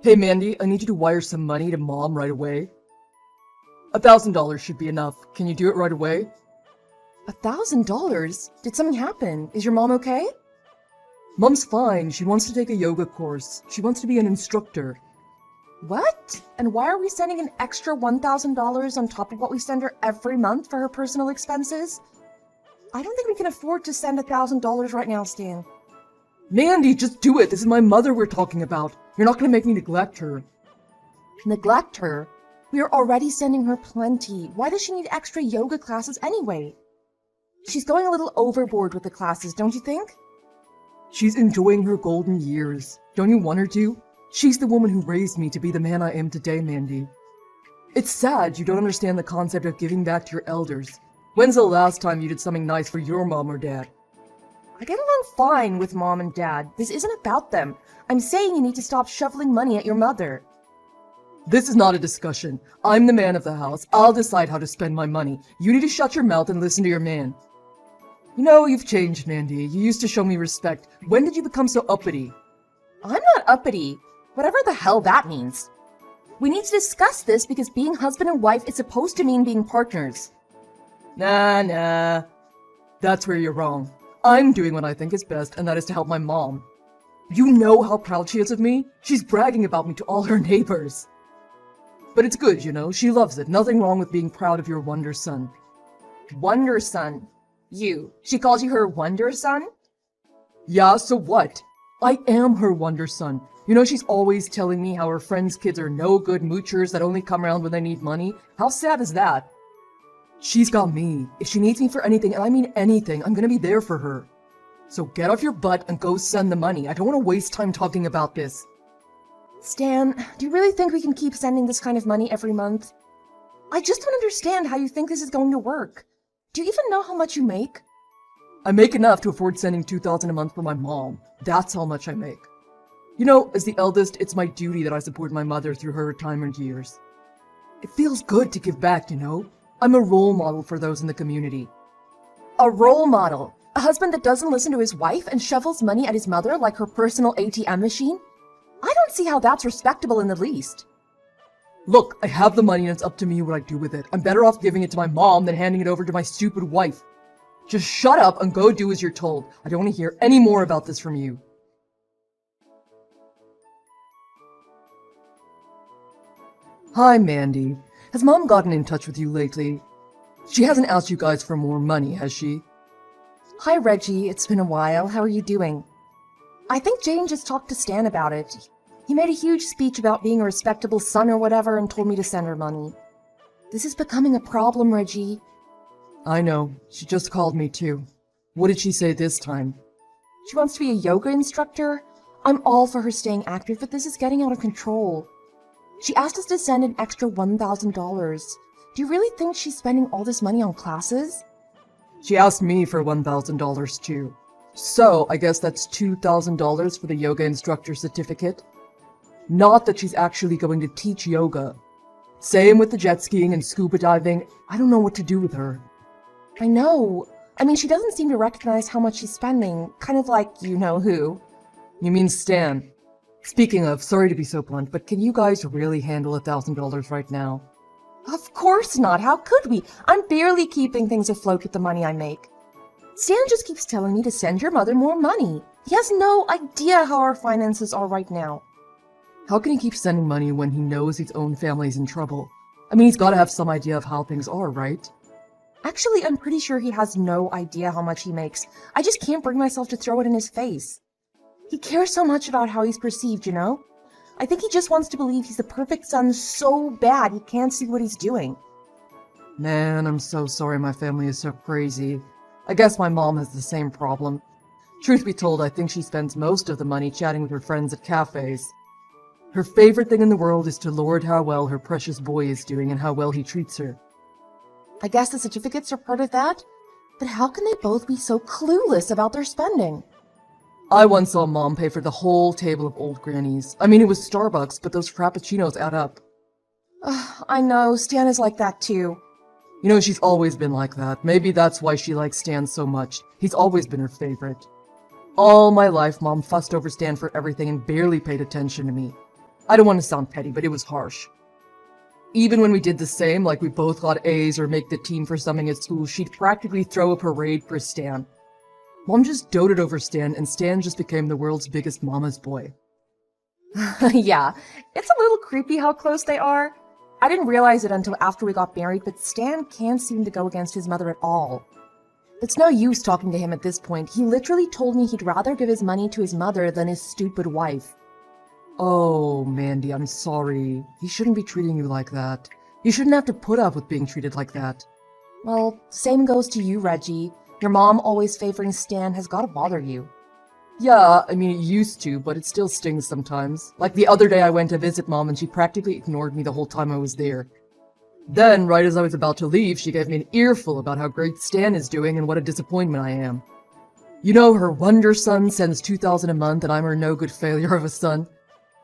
Hey Mandy, I need you to wire some money to Mom right away. $1,000 should be enough. Can you do it right away? $1,000? Did something happen? Is your mom okay? Mom's fine. She wants to take a yoga course. She wants to be an instructor. What? And why are we sending an extra $1,000 on top of what we send her every month for her personal expenses? I don't think we can afford to send $1,000 right now, Stan. Mandy, just do it. This is my mother we're talking about. You're not going to make me neglect her. Neglect her? We are already sending her plenty. Why does she need extra yoga classes anyway? She's going a little overboard with the classes, don't you think? She's enjoying her golden years. Don't you want her to? She's the woman who raised me to be the man I am today, Mandy. It's sad you don't understand the concept of giving back to your elders. When's the last time you did something nice for your mom or dad? I get along fine with Mom and Dad. This isn't about them. I'm saying you need to stop shoveling money at your mother. This is not a discussion. I'm the man of the house. I'll decide how to spend my money. You need to shut your mouth and listen to your man. You know, you've changed, Mandy. You used to show me respect. When did you become so uppity? I'm not uppity. Whatever the hell that means. We need to discuss this because being husband and wife is supposed to mean being partners. Nah. That's where you're wrong. I'm doing what I think is best, and that is to help my mom. You know how proud she is of me? She's bragging about me to all her neighbors. But it's good, you know? She loves it. Nothing wrong with being proud of your wonder son. Wonder son? You. She calls you her wonder son? Yeah, so what? I am her wonder son. You know, she's always telling me how her friends' kids are no good moochers that only come around when they need money. How sad is that? She's got me. If she needs me for anything, and I mean anything, I'm gonna be there for her. So get off your butt and go send the money. I don't want to waste time talking about this. Stan, do you really think we can keep sending this kind of money every month? I just don't understand how you think this is going to work. Do you even know how much you make? I make enough to afford sending $2,000 a month for my mom. That's how much I make. You know, as the eldest, it's my duty that I support my mother through her retirement years. It feels good to give back, you know? I'm a role model for those in the community. A role model? A husband that doesn't listen to his wife and shovels money at his mother like her personal ATM machine? I don't see how that's respectable in the least. Look, I have the money and it's up to me what I do with it. I'm better off giving it to my mom than handing it over to my stupid wife. Just shut up and go do as you're told. I don't want to hear any more about this from you. Hi, Mandy. Has Mom gotten in touch with you lately? She hasn't asked you guys for more money, has she? Hi, Reggie. It's been a while. How are you doing? I think Jane just talked to Stan about it. He made a huge speech about being a respectable son or whatever and told me to send her money. This is becoming a problem, Reggie. I know. She just called me too. What did she say this time? She wants to be a yoga instructor. I'm all for her staying active, but this is getting out of control. She asked us to send an extra $1,000. Do you really think she's spending all this money on classes? She asked me for $1,000 too. So, I guess that's $2,000 for the yoga instructor certificate. Not that she's actually going to teach yoga. Same with the jet skiing and scuba diving. I don't know what to do with her. I know. I mean, she doesn't seem to recognize how much she's spending. Kind of like you-know-who. You mean Stan? Speaking of, sorry to be so blunt, but can you guys really handle $1,000 right now? Of course not. How could we? I'm barely keeping things afloat with the money I make. Stan just keeps telling me to send your mother more money. He has no idea how our finances are right now. How can he keep sending money when he knows his own family's in trouble? I mean, he's got to have some idea of how things are, right? Actually, I'm pretty sure he has no idea how much he makes. I just can't bring myself to throw it in his face. He cares so much about how he's perceived, you know? I think he just wants to believe he's the perfect son so bad he can't see what he's doing. Man, I'm so sorry my family is so crazy. I guess my mom has the same problem. Truth be told, I think she spends most of the money chatting with her friends at cafes. Her favorite thing in the world is to lord how well her precious boy is doing and how well he treats her. I guess the certificates are part of that? But how can they both be so clueless about their spending? I once saw Mom pay for the whole table of old grannies. I mean, it was Starbucks, but those frappuccinos add up. I know, Stan is like that too. You know, she's always been like that. Maybe that's why she likes Stan so much. He's always been her favorite. All my life, Mom fussed over Stan for everything and barely paid attention to me. I don't want to sound petty, but it was harsh. Even when we did the same, like we both got A's or make the team for something at school, she'd practically throw a parade for Stan. Mom just doted over Stan, and Stan just became the world's biggest mama's boy. Yeah, it's a little creepy how close they are. I didn't realize it until after we got married, but Stan can't seem to go against his mother at all. It's no use talking to him at this point. He literally told me he'd rather give his money to his mother than his stupid wife. Oh, Mandy, I'm sorry. He shouldn't be treating you like that. You shouldn't have to put up with being treated like that. Well, same goes to you, Reggie. Your mom always favoring Stan has gotta bother you. Yeah, I mean, it used to, but it still stings sometimes. Like the other day I went to visit Mom and she practically ignored me the whole time I was there. Then, right as I was about to leave, she gave me an earful about how great Stan is doing and what a disappointment I am. You know, her wonder son sends $2,000 a month and I'm her no-good failure of a son.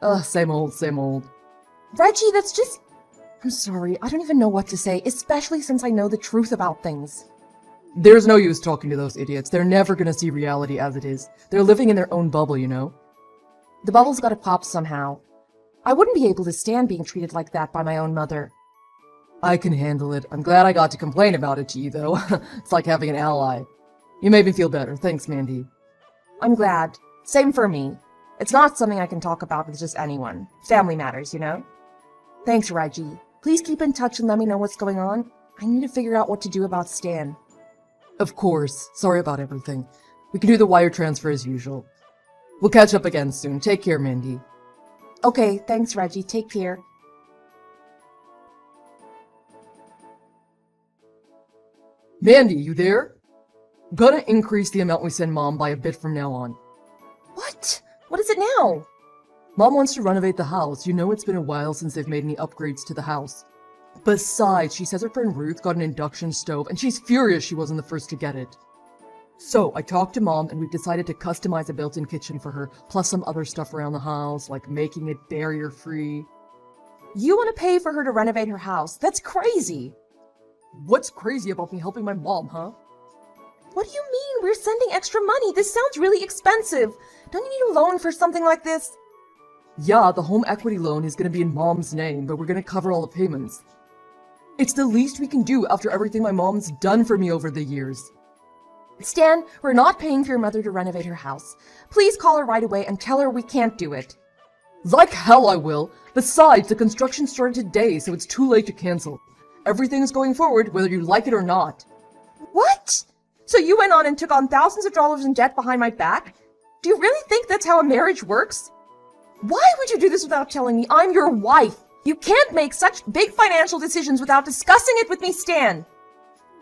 Ugh, same old, same old. Reggie, that's just... I'm sorry, I don't even know what to say, especially since I know the truth about things. There's no use talking to those idiots. They're never gonna see reality as it is. They're living in their own bubble, you know? The bubble's gotta pop somehow. I wouldn't be able to stand being treated like that by my own mother. I can handle it. I'm glad I got to complain about it to you, though. It's like having an ally. You made me feel better. Thanks, Mandy. I'm glad. Same for me. It's not something I can talk about with just anyone. Family matters, you know? Thanks, Reggie. Please keep in touch and let me know what's going on. I need to figure out what to do about Stan. Of course. Sorry about everything. We can do the wire transfer as usual. We'll catch up again soon. Take care, Mandy. Okay, thanks, Reggie. Take care. Mandy, you there? Gonna increase the amount we send Mom by a bit from now on. What? What is it now? Mom wants to renovate the house. You know it's been a while since they've made any upgrades to the house. Besides, she says her friend Ruth got an induction stove, and she's furious she wasn't the first to get it. So, I talked to Mom, and we've decided to customize a built-in kitchen for her, plus some other stuff around the house, like making it barrier-free. You want to pay for her to renovate her house? That's crazy. What's crazy about me helping my mom, huh? What do you mean? We're sending extra money. This sounds really expensive. Don't you need a loan for something like this? Yeah, the home equity loan is going to be in Mom's name, but we're going to cover all the payments. It's the least we can do after everything my mom's done for me over the years. Stan, we're not paying for your mother to renovate her house. Please call her right away and tell her we can't do it. Like hell I will. Besides, the construction started today, so it's too late to cancel. Everything is going forward, whether you like it or not. What? So you went on and took on thousands of dollars in debt behind my back? Do you really think that's how a marriage works? Why would you do this without telling me? I'm your wife. You can't make such big financial decisions without discussing it with me, Stan.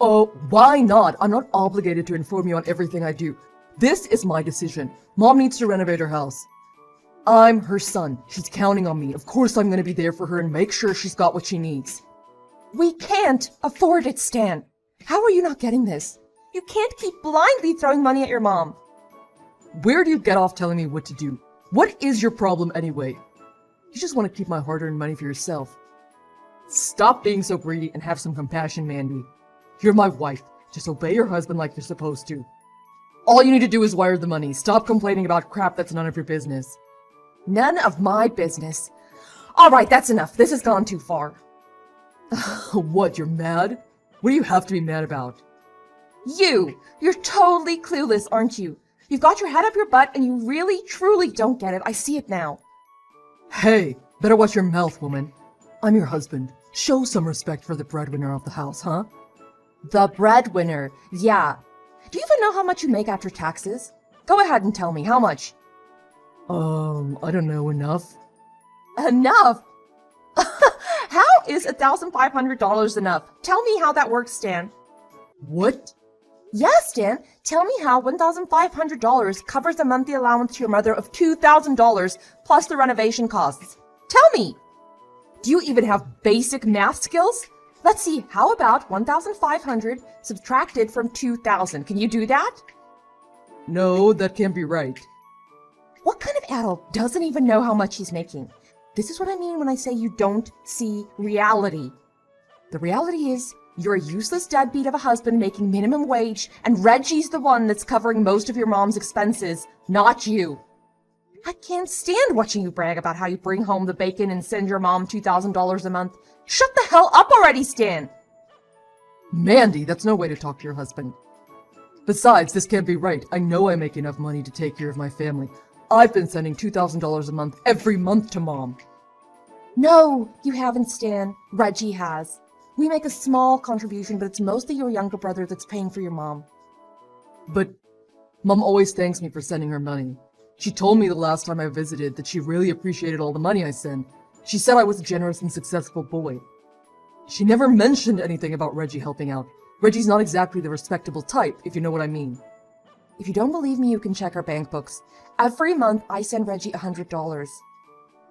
Oh, why not? I'm not obligated to inform you on everything I do. This is my decision. Mom needs to renovate her house. I'm her son. She's counting on me. Of course I'm going to be there for her and make sure she's got what she needs. We can't afford it, Stan. How are you not getting this? You can't keep blindly throwing money at your mom. Where do you get off telling me what to do? What is your problem anyway? You just want to keep my hard-earned money for yourself. Stop being so greedy and have some compassion, Mandy. You're my wife. Just obey your husband like you're supposed to. All you need to do is wire the money. Stop complaining about crap that's none of your business. None of my business. All right, that's enough. This has gone too far. What, you're mad? What do you have to be mad about? You're totally clueless, aren't you? You've got your head up your butt and you really, truly don't get it. I see it now. Hey, better watch your mouth, woman. I'm your husband. Show some respect for the breadwinner of the house, huh? The breadwinner, yeah. Do you even know how much you make after taxes? Go ahead and tell me, how much? I don't know, enough? Enough? How is $1,500 enough? Tell me how that works, Stan. What? Yes, Stan. Tell me how $1,500 covers the monthly allowance to your mother of $2,000 plus the renovation costs. Tell me! Do you even have basic math skills? Let's see, how about 1,500 subtracted from 2,000? Can you do that? No, that can't be right. What kind of adult doesn't even know how much he's making? This is what I mean when I say you don't see reality. The reality is, you're a useless deadbeat of a husband making minimum wage, and Reggie's the one that's covering most of your mom's expenses, not you. I can't stand watching you brag about how you bring home the bacon and send your mom $2,000 a month. Shut the hell up already, Stan! Mandy, that's no way to talk to your husband. Besides, this can't be right. I know I make enough money to take care of my family. I've been sending $2,000 a month every month to Mom. No, you haven't, Stan. Reggie has. We make a small contribution, but it's mostly your younger brother that's paying for your mom. But Mom always thanks me for sending her money. She told me the last time I visited that she really appreciated all the money I send. She said I was a generous and successful boy. She never mentioned anything about Reggie helping out. Reggie's not exactly the respectable type, if you know what I mean. If you don't believe me, you can check our bank books. Every month, I send Reggie $100.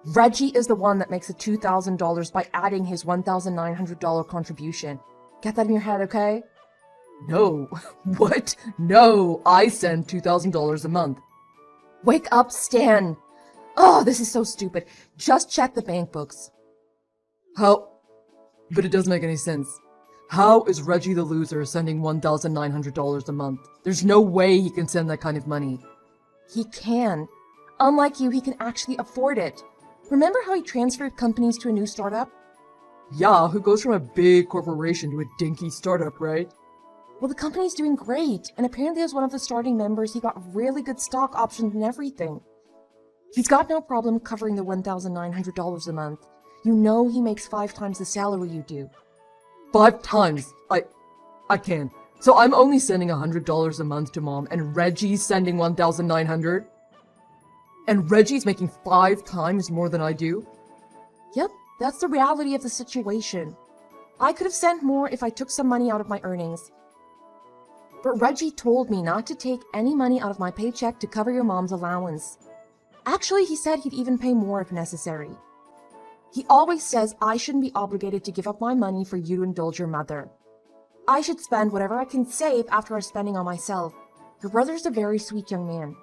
Reggie is the one that makes the $2,000 by adding his $1,900 contribution. Get that in your head, okay? No. What? No, I send $2,000 a month. Wake up, Stan! Oh, this is so stupid. Just check the bank books. How? But it doesn't make any sense. How is Reggie the loser sending $1,900 a month? There's no way he can send that kind of money. He can. Unlike you, he can actually afford it. Remember how he transferred companies to a new startup? Yeah, who goes from a big corporation to a dinky startup, right? Well, the company's doing great, and apparently as one of the starting members, he got really good stock options and everything. He's got no problem covering the $1,900 a month. You know he makes 5 times the salary you do. 5 times? I can't. So I'm only sending $100 a month to Mom, and Reggie's sending $1,900? And Reggie's making 5 times more than I do? Yep, that's the reality of the situation. I could have sent more if I took some money out of my earnings. But Reggie told me not to take any money out of my paycheck to cover your mom's allowance. Actually, he said he'd even pay more if necessary. He always says I shouldn't be obligated to give up my money for you to indulge your mother. I should spend whatever I can save after I'm spending on myself. Your brother's a very sweet young man.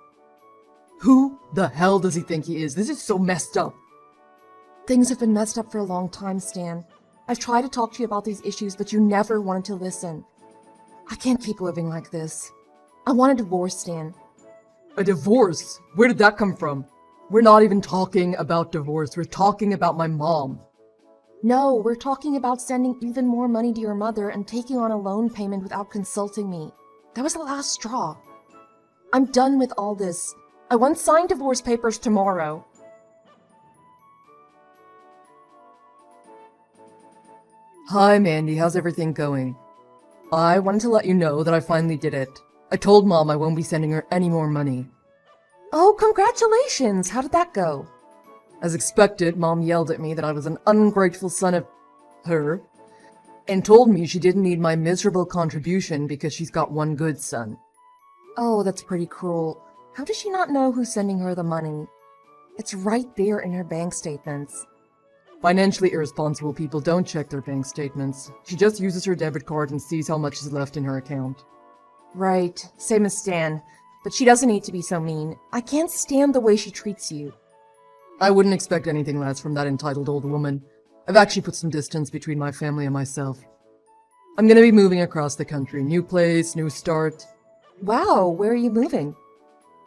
Who the hell does he think he is? This is so messed up. Things have been messed up for a long time, Stan. I've tried to talk to you about these issues, but you never wanted to listen. I can't keep living like this. I want a divorce, Stan. A divorce? Where did that come from? We're not even talking about divorce. We're talking about my mom. No, we're talking about sending even more money to your mother and taking on a loan payment without consulting me. That was the last straw. I'm done with all this. I want signed divorce papers tomorrow. Hi, Mandy. How's everything going? I wanted to let you know that I finally did it. I told Mom I won't be sending her any more money. Oh, congratulations! How did that go? As expected, Mom yelled at me that I was an ungrateful son of her, and told me she didn't need my miserable contribution because she's got one good son. Oh, that's pretty cruel. How does she not know who's sending her the money? It's right there in her bank statements. Financially irresponsible people don't check their bank statements. She just uses her debit card and sees how much is left in her account. Right, same as Stan. But she doesn't need to be so mean. I can't stand the way she treats you. I wouldn't expect anything less from that entitled old woman. I've actually put some distance between my family and myself. I'm gonna be moving across the country. New place, new start. Wow, where are you moving?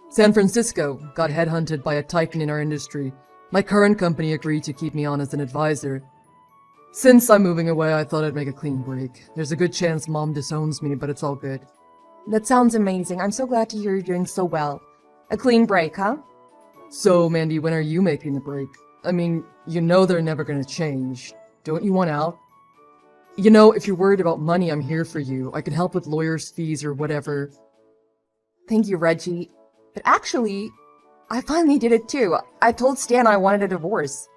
San Francisco. Got headhunted by a titan in our industry. My current company agreed to keep me on as an advisor. Since I'm moving away, I thought I'd make a clean break. There's a good chance Mom disowns me, but it's all good. That sounds amazing. I'm so glad to hear you're doing so well. A clean break, huh? So, Mandy, when are you making the break? I mean, you know they're never gonna change. Don't you want out? You know, if you're worried about money, I'm here for you. I can help with lawyers' fees or whatever. Thank you, Reggie. But actually, I finally did it too. I told Stan I wanted a divorce.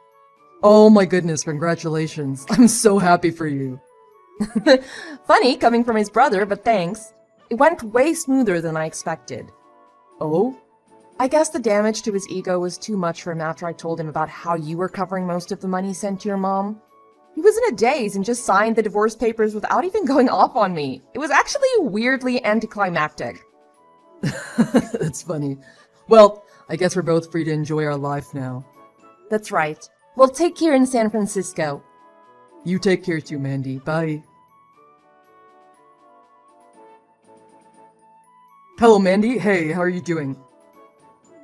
Oh my goodness, congratulations. I'm so happy for you. Funny, coming from his brother, but thanks. It went way smoother than I expected. Oh? I guess the damage to his ego was too much for him after I told him about how you were covering most of the money sent to your mom. He was in a daze and just signed the divorce papers without even going off on me. It was actually weirdly anticlimactic. That's funny. Well, I guess we're both free to enjoy our life now. That's right. Well, take care in San Francisco. You take care too, Mandy. Bye. Hello, Mandy. Hey, how are you doing?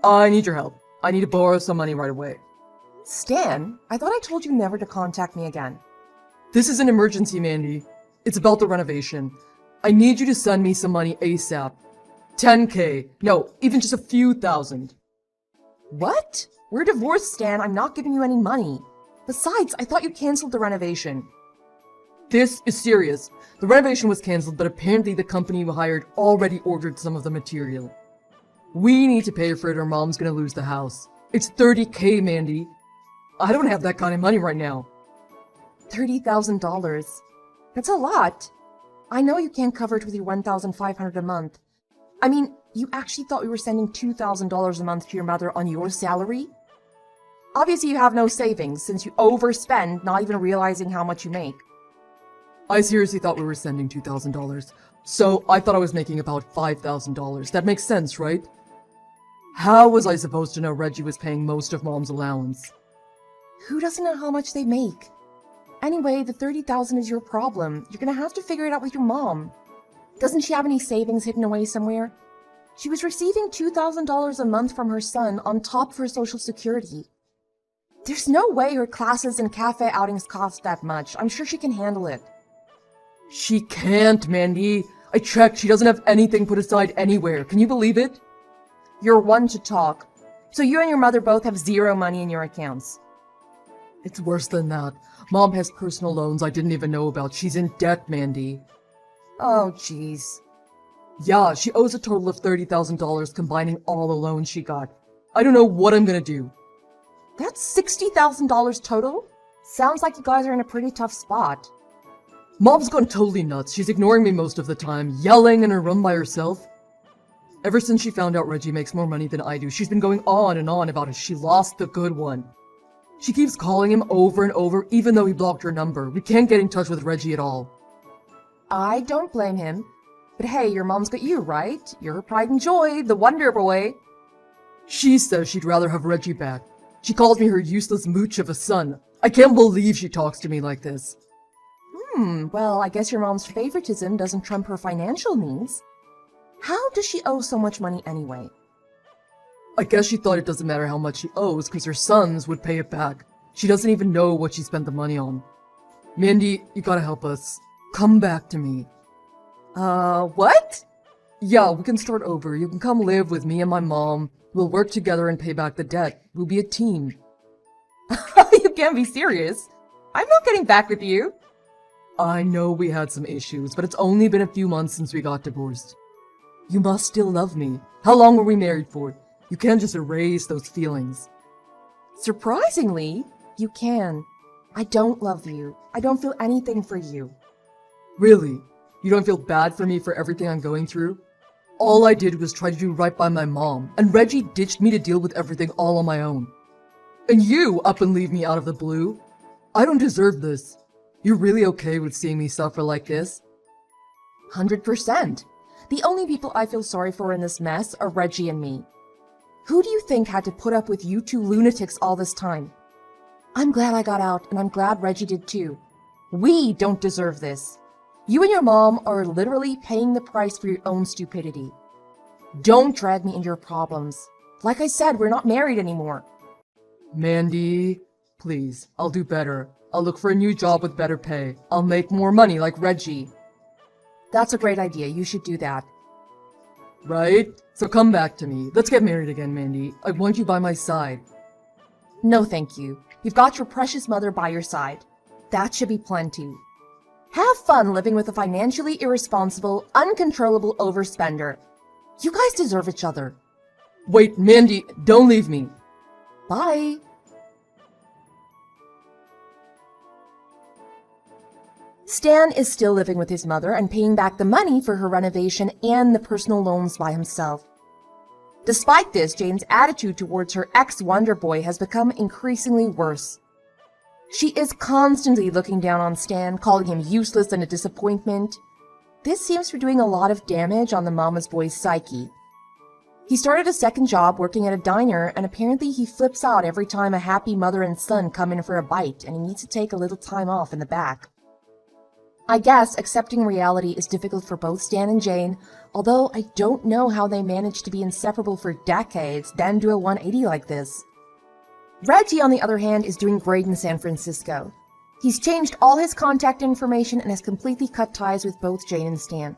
I need your help. I need to borrow some money right away. Stan, I thought I told you never to contact me again. This is an emergency, Mandy. It's about the renovation. I need you to send me some money ASAP. 10K. No, even just a few thousand. What? We're divorced, Stan. I'm not giving you any money. Besides, I thought you canceled the renovation. This is serious. The renovation was canceled, but apparently the company we hired already ordered some of the material. We need to pay for it or Mom's gonna lose the house. It's 30K, Mandy. I don't have that kind of money right now. $30,000. That's a lot. I know you can't cover it with your $1,500 a month. I mean, you actually thought we were sending $2,000 a month to your mother on your salary? Obviously you have no savings since you overspend, not even realizing how much you make. I seriously thought we were sending $2,000. So I thought I was making about $5,000. That makes sense, right? How was I supposed to know Reggie was paying most of Mom's allowance? Who doesn't know how much they make? Anyway, the $30,000 is your problem. You're gonna have to figure it out with your mom. Doesn't she have any savings hidden away somewhere? She was receiving $2,000 a month from her son on top of her Social Security. There's no way her classes and cafe outings cost that much. I'm sure she can handle it. She can't, Mandy. I checked. She doesn't have anything put aside anywhere. Can you believe it? You're one to talk. So you and your mother both have zero money in your accounts. It's worse than that. Mom has personal loans I didn't even know about. She's in debt, Mandy. Oh, jeez. Yeah, she owes a total of $30,000 combining all the loans she got. I don't know what I'm gonna do. That's $60,000 total? Sounds like you guys are in a pretty tough spot. Mom's gone totally nuts. She's ignoring me most of the time, yelling in her room by herself. Ever since she found out Reggie makes more money than I do, she's been going on and on about it. She lost the good one. She keeps calling him over and over, even though he blocked her number. We can't get in touch with Reggie at all. I don't blame him. But hey, your mom's got you, right? You're her pride and joy, the wonder boy. She says she'd rather have Reggie back. She calls me her useless mooch of a son. I can't believe she talks to me like this. Well, I guess your mom's favoritism doesn't trump her financial needs. How does she owe so much money anyway? I guess she thought it doesn't matter how much she owes because her sons would pay it back. She doesn't even know what she spent the money on. Mandy, you gotta help us. Come back to me. What? Yeah, we can start over. You can come live with me and my mom. We'll work together and pay back the debt. We'll be a team. You can't be serious. I'm not getting back with you. I know we had some issues, but it's only been a few months since we got divorced. You must still love me. How long were we married for? You can't just erase those feelings. Surprisingly, you can. I don't love you. I don't feel anything for you. Really? You don't feel bad for me for everything I'm going through? All I did was try to do right by my mom, and Reggie ditched me to deal with everything all on my own. And you up and leave me out of the blue? I don't deserve this. You're really okay with seeing me suffer like this? 100%. The only people I feel sorry for in this mess are Reggie and me. Who do you think had to put up with you two lunatics all this time? I'm glad I got out, and I'm glad Reggie did too. We don't deserve this. You and your mom are literally paying the price for your own stupidity. Don't drag me into your problems. Like I said, we're not married anymore. Mandy, please, I'll do better. I'll look for a new job with better pay. I'll make more money like Reggie. That's a great idea. You should do that. Right? So come back to me. Let's get married again, Mandy. I want you by my side. No, thank you. You've got your precious mother by your side. That should be plenty. Have fun living with a financially irresponsible, uncontrollable overspender. You guys deserve each other. Wait, Mandy, don't leave me. Bye. Stan is still living with his mother and paying back the money for her renovation and the personal loans by himself. Despite this, Jane's attitude towards her ex-Wonder Boy has become increasingly worse. She is constantly looking down on Stan, calling him useless and a disappointment. This seems to be doing a lot of damage on the mama's boy's psyche. He started a second job working at a diner, and apparently he flips out every time a happy mother and son come in for a bite, and he needs to take a little time off in the back. I guess accepting reality is difficult for both Stan and Jane, although I don't know how they managed to be inseparable for decades, then do a 180 like this. Reggie, on the other hand, is doing great in San Francisco. He's changed all his contact information and has completely cut ties with both Jane and Stan.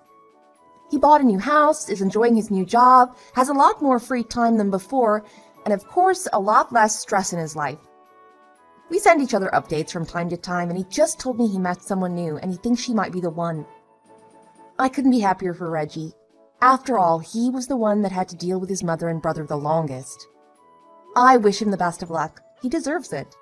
He bought a new house, is enjoying his new job, has a lot more free time than before, and of course, a lot less stress in his life. We send each other updates from time to time, and he just told me he met someone new, and he thinks she might be the one. I couldn't be happier for Reggie. After all, he was the one that had to deal with his mother and brother the longest. I wish him the best of luck. He deserves it.